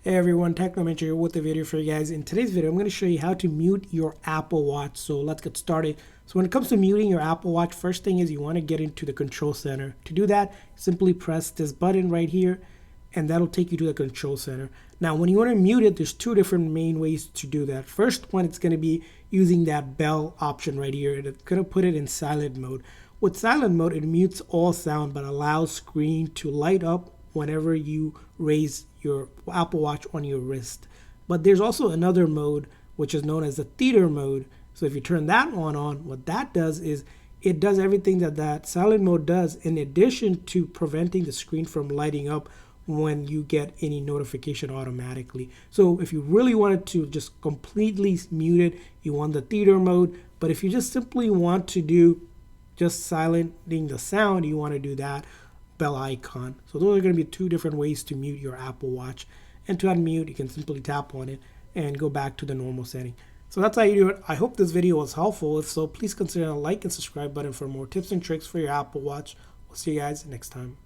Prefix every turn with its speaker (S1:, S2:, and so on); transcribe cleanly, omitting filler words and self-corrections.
S1: Hey everyone, Technomentary here with a video for you guys. In today's video, I'm going to show you how to mute your Apple Watch. So let's get started. So when it comes to muting your Apple Watch, first thing is you want to get into the control center. To do that, simply press this button right here, and that'll take you to the control center. Now, when you want to mute it, there's two different main ways to do that. First one, it's going to be using that bell option right here. It's going to put it in silent mode. With silent mode, it mutes all sound but allows screen to light up whenever you raise your Apple Watch on your wrist. But there's also another mode which is known as the theater mode. So if you turn that one on, what that does is it does everything that silent mode does, in addition to preventing the screen from lighting up when you get any notification automatically. So if you really wanted to just completely mute it, you want the theater mode. But if you just simply want to do just silencing the sound, you want to do that bell icon. So those are going to be two different ways to mute your Apple Watch. And to unmute, you can simply tap on it and go back to the normal setting. So that's how you do it. I hope this video was helpful. If so, please consider a like and subscribe button for more tips and tricks for your Apple Watch. We'll see you guys next time.